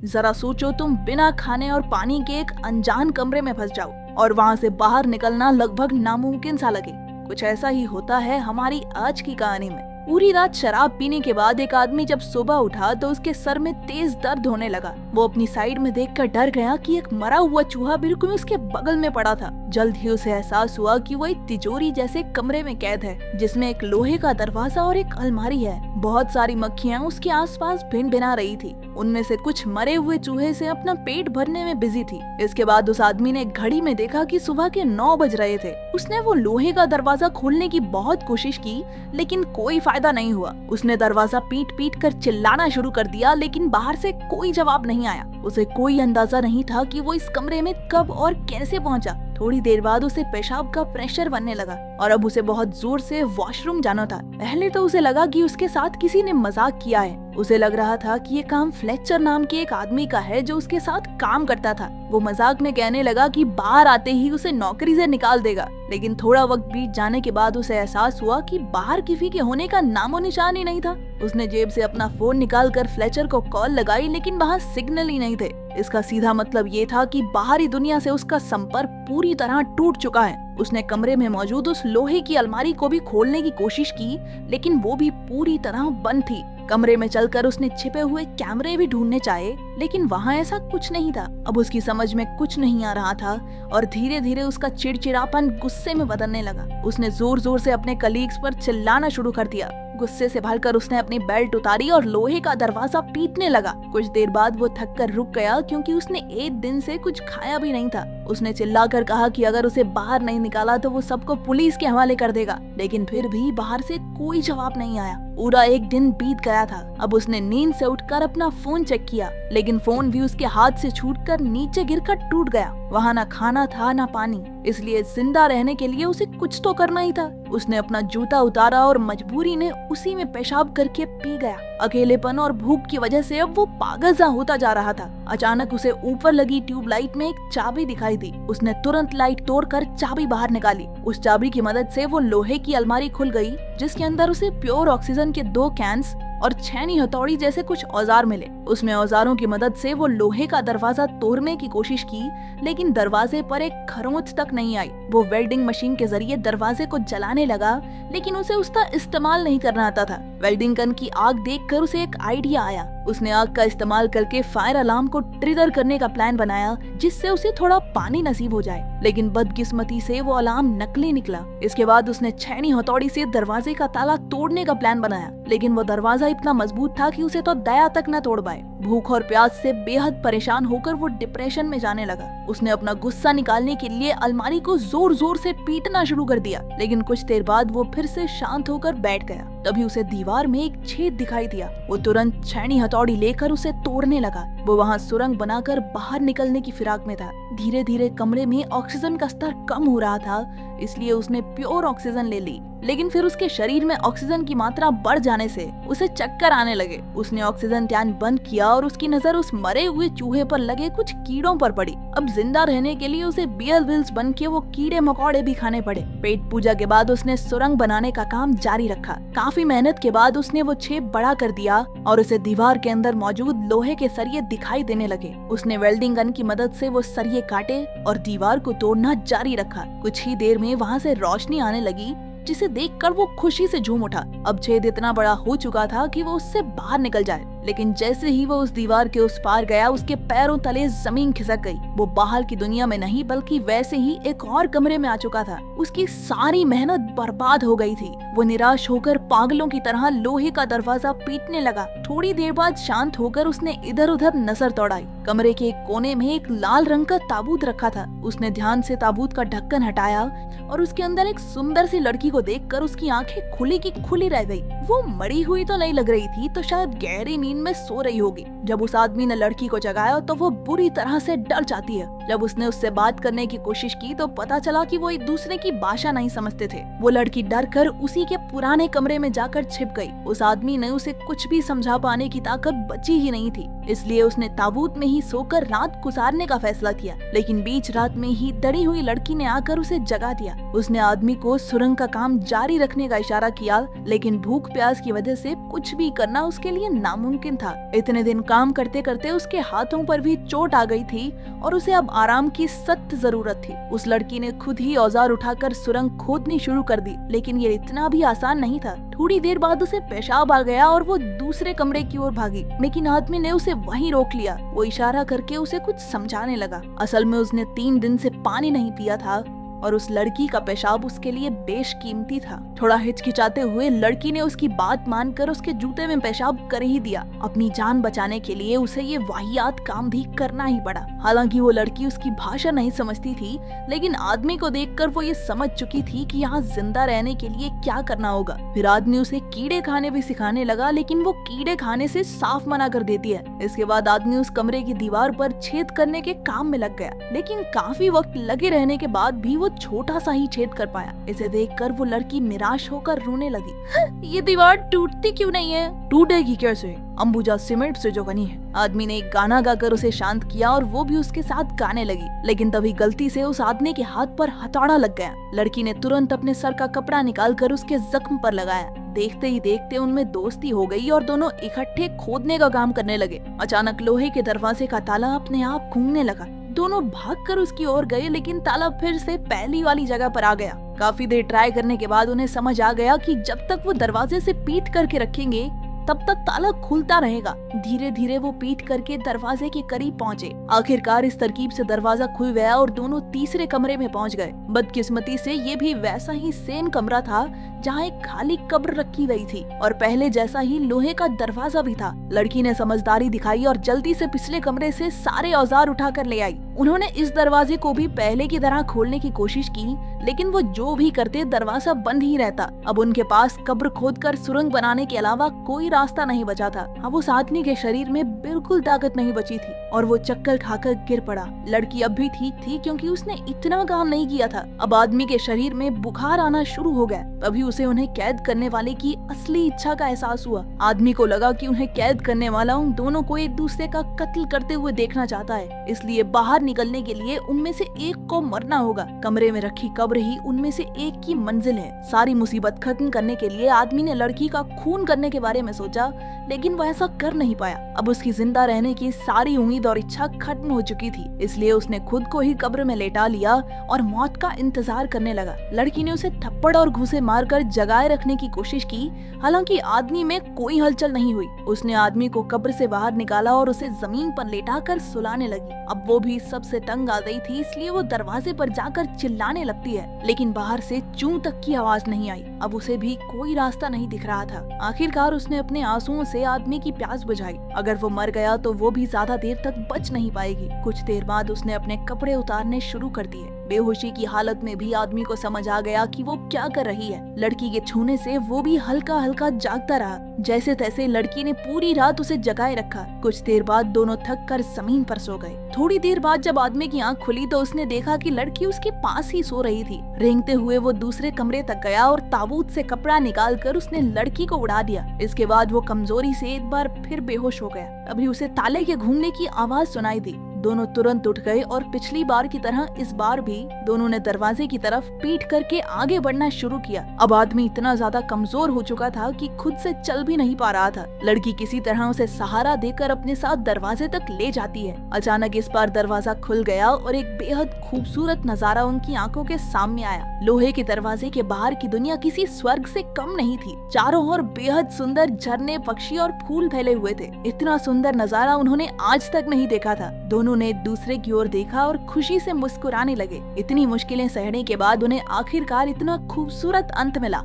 जरा सोचो, तुम बिना खाने और पानी के एक अनजान कमरे में फंस जाओ और वहाँ से बाहर निकलना लगभग नामुमकिन सा लगे। कुछ ऐसा ही होता है हमारी आज की कहानी में। पूरी रात शराब पीने के बाद एक आदमी जब सुबह उठा तो उसके सर में तेज दर्द होने लगा। वो अपनी साइड में देखकर डर गया कि एक मरा हुआ चूहा बिल्कुल उसके बगल में पड़ा था। जल्द ही उसे एहसास हुआ कि वो एक तिजोरी जैसे कमरे में कैद है, जिसमें एक लोहे का दरवाजा और एक अलमारी है। बहुत सारी मक्खियाँ उसके आसपास भिन-भिना रही थी। उनमें से कुछ मरे हुए चूहे से अपना पेट भरने में बिजी थी। इसके बाद उस आदमी ने घड़ी में देखा कि सुबह के 9 बज रहे थे। उसने वो लोहे का दरवाजा खोलने की बहुत कोशिश की, लेकिन कोई फायदा नहीं हुआ। उसने दरवाजा पीट पीट कर चिल्लाना शुरू कर दिया, लेकिन बाहर से कोई जवाब नहीं आया। उसे कोई अंदाजा नहीं था कि वो इस कमरे में कब और कैसे पहुंचा। थोड़ी देर बाद उसे पेशाब का प्रेशर बनने लगा और अब उसे बहुत जोर से वॉशरूम जाना था। पहले तो उसे लगा कि उसके साथ किसी ने मजाक किया है। उसे लग रहा था कि ये काम फ्लेचर नाम के एक आदमी का है जो उसके साथ काम करता था। वो मजाक में कहने लगा कि बाहर आते ही उसे नौकरी से निकाल देगा। लेकिन थोड़ा वक्त बीत जाने के बाद उसे एहसास हुआ कि बाहर किसी के होने का नामो निशान ही नहीं था। उसने जेब से अपना फोन निकालकर फ्लेचर को कॉल लगाई, लेकिन वहाँ सिग्नल ही नहीं थे। इसका सीधा मतलब ये था कि बाहरी दुनिया से उसका संपर्क पूरी तरह टूट चुका है। उसने कमरे में मौजूद उस लोहे की अलमारी को भी खोलने की कोशिश की, लेकिन वो भी पूरी तरह बंद थी। कमरे में चलकर उसने छिपे हुए कैमरे भी ढूंढने चाहे, लेकिन वहाँ ऐसा कुछ नहीं था। अब उसकी समझ में कुछ नहीं आ रहा था और धीरे धीरे उसका चिड़चिड़ापन गुस्से में बदलने लगा। उसने जोर जोर से अपने कलीग्स पर चिल्लाना शुरू कर दिया। गुस्से से भरकर उसने अपनी बेल्ट उतारी और लोहे का दरवाजा पीटने लगा। कुछ देर बाद वो थक कर रुक गया, क्योंकि उसने एक दिन से कुछ खाया भी नहीं था। उसने चिल्लाकर कहा कि अगर उसे बाहर नहीं निकाला तो वो सबको पुलिस के हवाले कर देगा, लेकिन फिर भी बाहर से कोई जवाब नहीं आया। पूरा एक दिन बीत गया था। अब उसने नींद से उठकर अपना फोन चेक किया, लेकिन फोन भी उसके हाथ से छूटकर नीचे गिरकर टूट गया। वहाँ ना खाना था ना पानी, इसलिए जिंदा रहने के लिए उसे कुछ तो करना ही था। उसने अपना जूता उतारा और मजबूरी ने उसी में पेशाब करके पी गया। अकेलेपन और भूख की वजह से अब वो पागल सा होता जा रहा था। अचानक उसे ऊपर लगी ट्यूबलाइट में एक चाबी दिखाई दी। उसने तुरंत लाइट तोड़कर चाबी बाहर निकाली। उस चाबी की मदद से वो लोहे की अलमारी खुल गई, जिसके अंदर उसे प्योर ऑक्सीजन के 2 कैंस और छेनी हथौड़ी जैसे कुछ औजार मिले। उसमें औजारों की मदद से वो लोहे का दरवाजा तोड़ने की कोशिश की, लेकिन दरवाजे पर एक खरोंच तक नहीं आई। वो वेल्डिंग मशीन के जरिए दरवाजे को जलाने लगा, लेकिन उसे उसका इस्तेमाल नहीं करना आता था। वेल्डिंग गन की आग देखकर उसे एक आइडिया आया। उसने आग का इस्तेमाल करके फायर अलार्म को ट्रिगर करने का प्लान बनाया, जिससे उसे थोड़ा पानी नसीब हो जाए। लेकिन बदकिस्मती से वो अलार्म नकली निकला। इसके बाद उसने छेनी हथौड़ी से दरवाजे का ताला तोड़ने का प्लान बनाया, लेकिन वो दरवाजा इतना मजबूत था कि उसे तो दया तक न तोड़ पाए। भूख और प्यास से बेहद परेशान होकर वो डिप्रेशन में जाने लगा। उसने अपना गुस्सा निकालने के लिए अलमारी को जोर जोर से पीटना शुरू कर दिया, लेकिन कुछ देर बाद वो फिर से शांत होकर बैठ गया। तभी उसे दीवार में एक छेद दिखाई दिया। वो तुरंत छेनी हथौड़ी लेकर उसे तोड़ने लगा। वो वहाँ सुरंग बनाकर बाहर निकलने की फिराक में था। धीरे धीरे कमरे में ऑक्सीजन का स्तर कम हो रहा था, इसलिए उसने प्योर ऑक्सीजन ले ली, लेकिन फिर उसके शरीर में ऑक्सीजन की मात्रा बढ़ जाने से उसे चक्कर आने लगे। उसने ऑक्सीजन टैंक बंद किया और उसकी नजर उस मरे हुए चूहे पर लगे कुछ कीड़ों पर पड़ी। अब जिंदा रहने के लिए उसे बियर विल्स बन के वो कीड़े मकोड़े भी खाने पड़े। पेट पूजा के बाद उसने सुरंग बनाने का काम जारी रखा। काफी मेहनत के बाद उसने वो छेद बड़ा कर दिया और उसे दीवार के अंदर मौजूद लोहे के सरिये दिखाई देने लगे। उसने वेल्डिंग गन की मदद से वो सरिये काटे और दीवार को तोड़ना जारी रखा। कुछ ही देर में वहाँ से रोशनी आने लगी, जिसे देखकर वो खुशी से झूम उठा। अब छेद इतना बड़ा हो चुका था कि वो उससे बाहर निकल जाए, लेकिन जैसे ही वो उस दीवार के उस पार गया, उसके पैरों तले जमीन खिसक गई। वो बाहर की दुनिया में नहीं बल्कि वैसे ही एक और कमरे में आ चुका था। उसकी सारी मेहनत बर्बाद हो गई थी। वो निराश होकर पागलों की तरह लोहे का दरवाजा पीटने लगा। थोड़ी देर बाद शांत होकर उसने इधर उधर नजर दौड़ाई। कमरे के एक कोने में एक लाल रंग का ताबूत रखा था। उसने ध्यान से ताबूत का ढक्कन हटाया और उसके अंदर एक सुंदर सी लड़की को देखकर उसकी आंखें खुली की खुली रह गई। वो मरी हुई तो नहीं लग रही थी, तो शायद गहरी नींद में सो रही होगी। जब उस आदमी ने लड़की को जगाया तो वो बुरी तरह से डर जाती है। जब उसने उससे बात करने की कोशिश की तो पता चला कि वो एक दूसरे की भाषा नहीं समझते थे। वो लड़की डर कर उसी के पुराने कमरे में जाकर छिप गई। उस आदमी ने उसे कुछ भी समझा पाने की ताकत बची ही नहीं थी, इसलिए उसने ताबूत में ही सोकर रात गुजारने का फैसला किया। लेकिन बीच रात में ही डरी हुई लड़की ने आकर उसे जगा दिया। उसने आदमी को सुरंग का काम जारी रखने का इशारा किया, लेकिन भूख प्यास की वजह से कुछ भी करना उसके लिए नामुमकिन था। इतने दिन काम करते करते उसके हाथों पर भी चोट आ गई थी और उसे अब आराम की सख्त जरूरत थी। उस लड़की ने खुद ही औजार उठाकर सुरंग खोदनी शुरू कर दी, लेकिन ये इतना भी आसान नहीं था। थोड़ी देर बाद उसे पेशाब आ गया और वो दूसरे कमरे की ओर भागी, लेकिन आदमी ने उसे वहीं रोक लिया। वो इशारा करके उसे कुछ समझाने लगा। असल में उसने 3 दिन से पानी नहीं पिया था और उस लड़की का पेशाब उसके लिए बेशकीमती था। थोड़ा हिचकिचाते हुए लड़की ने उसकी बात मानकर उसके जूते में पेशाब कर ही दिया। अपनी जान बचाने के लिए उसे ये वाहियात काम भी करना ही पड़ा। हालांकि वो लड़की उसकी भाषा नहीं समझती थी, लेकिन आदमी को देखकर वो ये समझ चुकी थी कि यहाँ जिंदा रहने के लिए क्या करना होगा। फिर आदमी उसे कीड़े खाने भी सिखाने लगा, लेकिन वो कीड़े खाने से साफ मना कर देती है। इसके बाद आदमी उस कमरे की दीवार पर छेद करने के काम में लग गया, लेकिन काफी वक्त लगे रहने के बाद भी वो छोटा सा ही छेद कर पाया। इसे देखकर वो लड़की निराश होकर रोने लगी। ये दीवार टूटती क्यों नहीं है? टूटेगी कैसे? अंबुजा सीमेंट से जो बनी है। आदमी ने एक गाना गाकर उसे शांत किया और वो भी उसके साथ गाने लगी, लेकिन तभी गलती से उस आदमी के हाथ पर हथौड़ा लग गया। लड़की ने तुरंत अपने सर का कपड़ा निकालकर उसके जख्म पर लगाया। देखते ही देखते उनमें दोस्ती हो गई और दोनों इकट्ठे खोदने का काम करने लगे। अचानक लोहे के दरवाजे का ताला अपने आप घूमने लगा। दोनों भागकर उसकी ओर गए, लेकिन ताला फिर से पहली वाली जगह पर आ गया। काफी देर ट्राई करने के बाद उन्हें समझ आ गया कि जब तक वो दरवाजे से पीट करके रखेंगे तब तक ताला खुलता रहेगा। धीरे धीरे वो पीट करके दरवाजे के करीब पहुंचे। आखिरकार इस तरकीब से दरवाजा खुल गया और दोनों तीसरे कमरे में पहुंच गए। बदकिस्मती से ये भी वैसा ही सेम कमरा था जहाँ एक खाली कब्र रखी गई थी और पहले जैसा ही लोहे का दरवाजा भी था। लड़की ने समझदारी दिखाई और जल्दी से पिछले कमरे से सारे औजार उठाकर ले आई। उन्होंने इस दरवाजे को भी पहले की तरह खोलने की कोशिश की, लेकिन वो जो भी करते दरवाजा बंद ही रहता। अब उनके पास कब्र खोदकर सुरंग बनाने के अलावा कोई रास्ता नहीं बचा था। अब उस आदमी के शरीर में बिल्कुल ताकत नहीं बची थी और वो चक्कर खाकर गिर पड़ा। लड़की अब भी ठीक थी क्योंकि उसने इतना काम नहीं किया था। अब आदमी के शरीर में बुखार आना शुरू हो गया। तभी उसे उन्हें कैद करने वाले की असली इच्छा का एहसास हुआ। आदमी को लगा कि उन्हें कैद करने वाला उन दोनों को एक दूसरे का कत्ल करते हुए देखना चाहता है, इसलिए बाहर निकलने के लिए उनमें से एक को मरना होगा। कमरे में रखी कब्र ही उनमें से एक की मंजिल है। सारी मुसीबत खत्म करने के लिए आदमी ने लड़की का खून करने के बारे में सोचा, लेकिन वह ऐसा कर नहीं पाया। अब उसकी जिंदा रहने की सारी उम्मीद और इच्छा खत्म हो चुकी थी, इसलिए उसने खुद को ही कब्र में लेटा लिया और मौत का इंतजार करने लगा। लड़की ने उसे थप्पड़ और घूंसे मारकर जगाए रखने की कोशिश की, हालांकि आदमी में कोई हलचल नहीं हुई। उसने आदमी को कब्र से बाहर निकाला और उसे जमीन पर लेटाकर सुलाने लगी। अब वो भी सबसे तंग आ गई थी, इसलिए वो दरवाजे पर जाकर चिल्लाने लगती है, लेकिन बाहर से चूं तक की आवाज नहीं आई। अब उसे भी कोई रास्ता नहीं दिख रहा था। आखिरकार उसने अपने आंसुओं से आदमी की प्यास बुझाई। अगर वो मर गया तो वो भी ज्यादा देर तक बच नहीं पाएगी। कुछ देर बाद उसने अपने कपड़े उतारने शुरू कर दिए। बेहोशी की हालत में भी आदमी को समझ आ गया कि वो क्या कर रही है। लड़की के छूने से वो भी हल्का हल्का जागता रहा। जैसे तैसे लड़की ने पूरी रात उसे जगाए रखा। कुछ देर बाद दोनों थक कर जमीन पर सो गए। थोड़ी देर बाद जब आदमी की आंख खुली तो उसने देखा कि लड़की उसके पास ही सो रही थी। रेंगते हुए वो दूसरे कमरे तक गया और ताबूत से कपड़ा निकालकर उसने लड़की को उड़ा दिया। इसके बाद वो कमजोरी से एक बार फिर बेहोश हो गया। अभी उसे ताले के घूमने की आवाज सुनाई दी। दोनों तुरंत उठ गए और पिछली बार की तरह इस बार भी दोनों ने दरवाजे की तरफ पीट करके आगे बढ़ना शुरू किया। अब आदमी इतना ज्यादा कमजोर हो चुका था कि खुद से चल भी नहीं पा रहा था। लड़की किसी तरह उसे सहारा देकर अपने साथ दरवाजे तक ले जाती है। अचानक इस बार दरवाजा खुल गया और एक बेहद खूबसूरत नजारा उनकी आंखों के सामने आया। लोहे के दरवाजे के बाहर की दुनिया किसी स्वर्ग से कम नहीं थी। चारों ओर बेहद सुंदर झरने, पक्षी और फूल फैले हुए थे। इतना सुंदर नजारा उन्होंने आज तक नहीं देखा था। दोनों ने एक दूसरे की ओर देखा और खुशी से मुस्कुराने लगे। इतनी मुश्किलें सहने के बाद उन्हें आखिरकार इतना खूबसूरत अंत मिला।